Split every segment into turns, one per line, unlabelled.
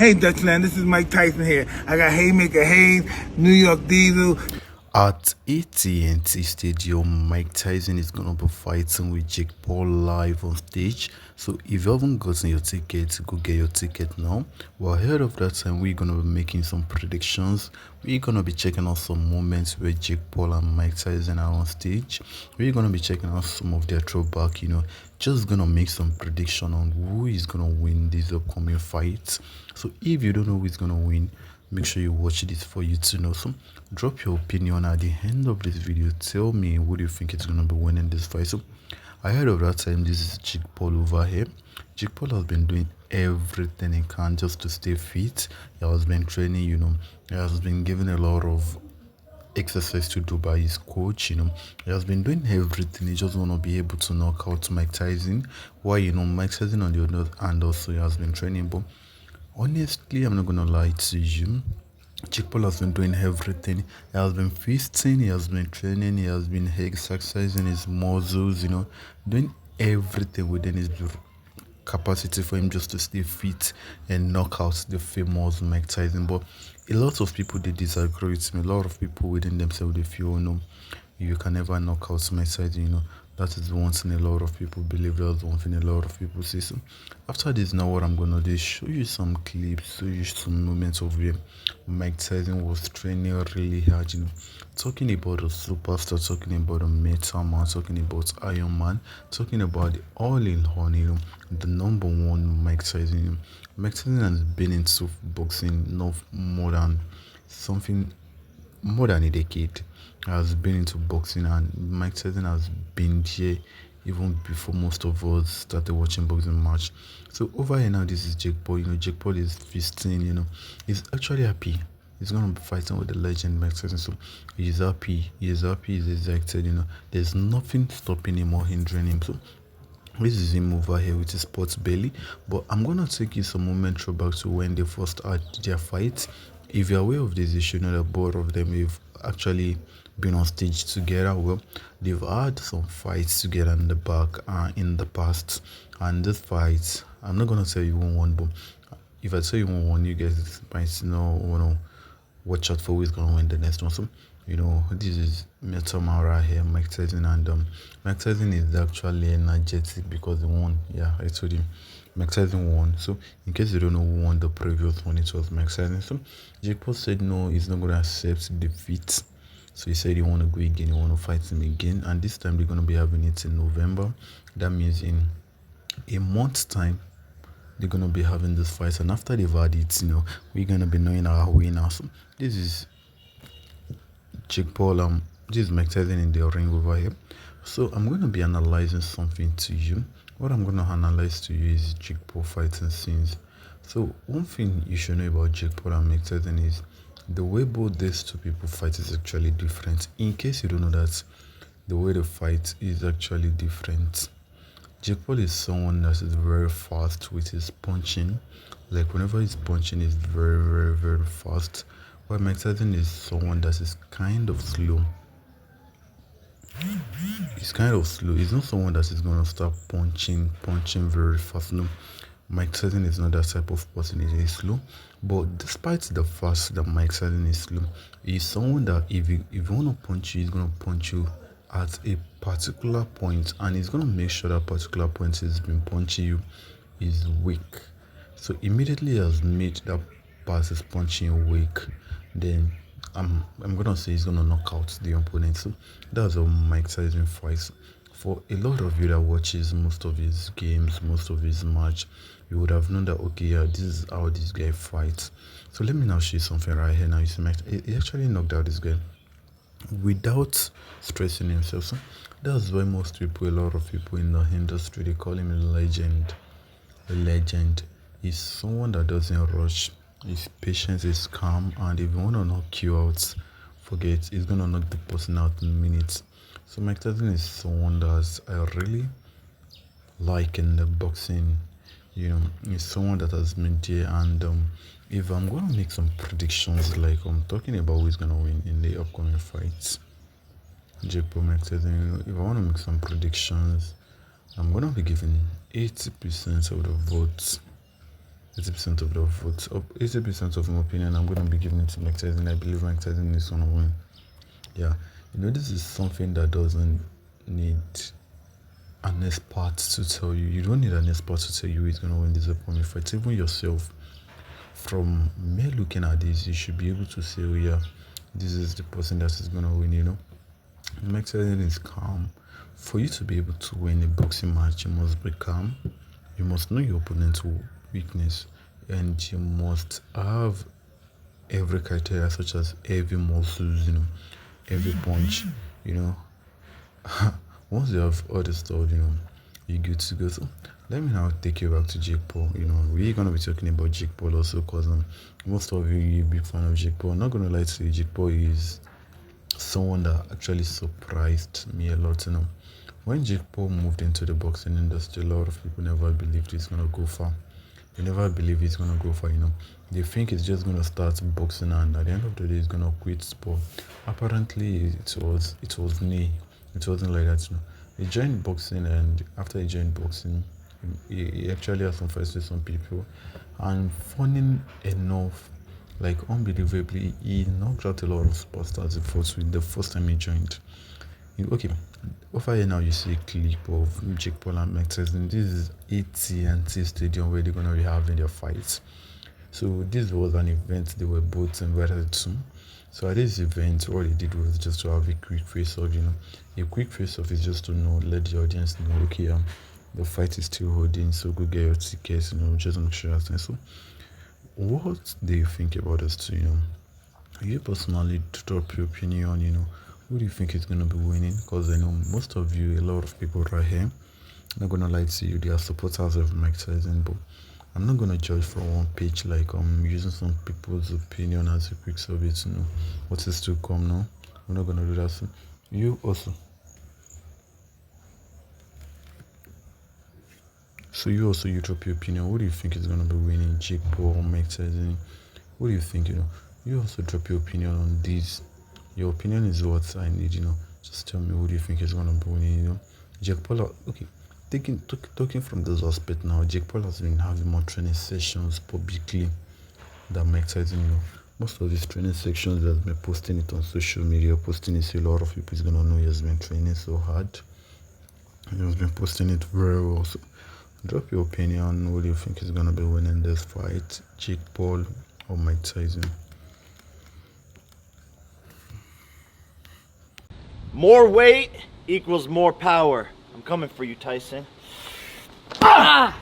Hey Dutchland, this is Mike Tyson here. I got Haymaker Hayes, New York Diesel.
At AT&T Stadium, Mike Tyson is going to be fighting with Jake Paul live on stage. So if you haven't gotten your ticket, go get your ticket now. Well, ahead of that time, we're going to be making some predictions. We're going to be checking out some moments where Jake Paul and Mike Tyson are on stage. We're going to be checking out some of their throwback, just going to make some prediction on who is going to win these upcoming fights. So if you don't know who is going to win, make sure you watch this for you to know. So drop your opinion at the end of this video. Tell me who do you think is going to be winning this fight. So ahead of that time, this is Jake Paul over here. Jake Paul has been doing everything he can just to stay fit. He has been training, he has been given a lot of exercise to do by his coach. He has been doing everything. He just want to be able to knock out Mike Tyson. Why, Mike Tyson on the other hand also he has been training. But honestly, I'm not gonna lie to you. Jake Paul has been doing everything. He has been feasting, he has been training, he has been exercising his muscles, doing everything within his capacity for him just to stay fit and knock out the famous Mike Tyson. But a lot of people they disagree with me. A lot of people within themselves they feel no, you can never knock out Mike Tyson. That is one thing a lot of people believe. That's one thing a lot of people say. So after this, now what I'm gonna do is show you some clips, show you some moments of where Mike Tyson was training really hard. Talking about a superstar, talking about a metal man, talking about Iron Man, talking about the all-in-one. The number one Mike Tyson. Mike Tyson has been into boxing not more than something more than a decade. Has been into boxing, and Mike Tyson has been here even before most of us started watching boxing match. So over here now, this is Jake Paul. Jake Paul is feasting. He's actually happy. He's gonna be fighting with the legend Mike Tyson. So he's happy. He's happy. He's excited. There's nothing stopping him or hindering him. So this is him over here with his sports belly. But I'm gonna take you some moment back to when they first had their fight. If you're aware of this, you should know that both of them have actually been on stage together. Well, they've had some fights together in the back in the past. And this fight, I'm not gonna tell you who won, but if I tell you who won, you guys might know, watch out for who is gonna win the next one. So this is Metal Man right here, Mike Tyson, and Mike Tyson is actually energetic because he won. Yeah, I told him Mike Tyson won. So in case you don't know who won the previous one, it was Mike Tyson. So Jake Paul said no, he's not gonna accept defeat. So he said he want to go again, he want to fight him again, and this time they're gonna be having it in November. That means in a month's time they're gonna be having this fight, and after they've had it, we're gonna be knowing our winner. So this is Jake Paul, this is Mike Tyson in the ring over here. So I'm going to be analyzing something to you. What I'm going to analyze to you is Jake Paul fighting scenes. So one thing you should know about Jake Paul and Mike Tyson is the way both these two people fight is actually different. In case you don't know that, the way they fight is actually different. Jake Paul is someone that is very fast with his punching. Like whenever he's punching, it's very, very, very fast. While Mike Tyson is someone that is kind of slow. He's kind of slow. He's not someone that is gonna start punching very fast. No, Mike Tyson is not that type of person. He's slow. But despite the fact that Mike Tyson is slow, he's someone that if you wanna punch you, he's gonna punch you at a particular point, and he's gonna make sure that particular point he's been punching you is weak. So immediately he has made that pass is punching you weak, then I'm gonna say he's gonna knock out the opponent. So that's how Mike Tyson fights. For a lot of you that watches most of his games, most of his match, you would have known that okay, yeah, this is how this guy fights. So let me now show you something right here. Now you see he actually knocked out this guy without stressing himself. So that's why most people, a lot of people in the industry, they call him a legend. A legend is someone that doesn't rush. His patience is calm, and if you want to knock you out, forget, he's gonna knock the person out in minutes. So Mike Tyson is someone that I really like in the boxing. He's someone that has been there, and if I'm gonna make some predictions, like I'm talking about who's gonna win in the upcoming fights, Jake Paul, Mike Tyson. If I want to make some predictions, I'm gonna be giving 80% of the votes 80% of the votes, 80% of my opinion, I'm going to be giving it to Mike Tyson. I believe Mike Tyson is going to win. Yeah, this is something that doesn't need an expert to tell you. You don't need an expert to tell you who is going to win this upcoming fight. Even yourself, from mere looking at this, you should be able to say, oh yeah, this is the person that is going to win. Mike Tyson is calm. For you to be able to win a boxing match, you must be calm. You must know your opponent's weakness, and you must have every criteria, such as heavy muscles, every punch, Once you have all this stuff, you're good to go. So let me now take you back to Jake Paul. We're gonna be talking about Jake Paul also, because most of you're a big fan of Jake Paul. I'm not gonna lie to you, Jake Paul is someone that actually surprised me a lot. When Jake Paul moved into the boxing industry, a lot of people never believed he's gonna go far. They never believe he's gonna go far. They think he's just gonna start boxing, and at the end of the day, he's gonna quit. But apparently, it was me. It wasn't like that. He joined boxing, and after he joined boxing, he actually had some fights with some people. And funny enough, like unbelievably, he knocked out a lot of superstars the first time he joined. Okay, over here now you see a clip of Jake Paul and Mike Tyson. This is AT&T Stadium where they're gonna be having their fights. So this was an event they were both invited to. So at this event, what they did was just to have a quick face-off. A quick face-off is just to let the audience know, okay, the fight is still holding, so go get your tickets. Just make sure that's nice. So what do you think about this too? You personally drop your opinion. Who do you think is going to be winning? Because I know most of you, a lot of people right here, not going to lie to you, they are supporters of Mike Tyson, but I'm not going to judge from one page, like using some people's opinion as a quick survey to know what is to come. No, I'm not going to do that. So you also. You drop your opinion. Who do you think is going to be winning, Jake Paul or Mike Tyson? What do you think? You also drop your opinion on this. Your opinion is what I need. Just tell me who do you think is going to be winning. Jake Paul. Okay, talking from this aspect now. Jake Paul has been having more training sessions publicly than Mike Tyson. Most of his training sections, he has been posting it on social media. Posting it, so a lot of people is going to know he has been training so hard. He has been posting it very well. So drop your opinion. Who do you think is going to be winning this fight, Jake Paul or Mike Tyson?
More weight equals more power. I'm coming for you, Tyson. Ah!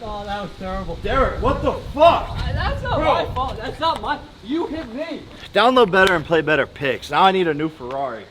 Oh, that was terrible.
Derek, what the fuck?
That's not my fault. That's not my. You hit me.
Download better and play better picks. Now I need a new Ferrari.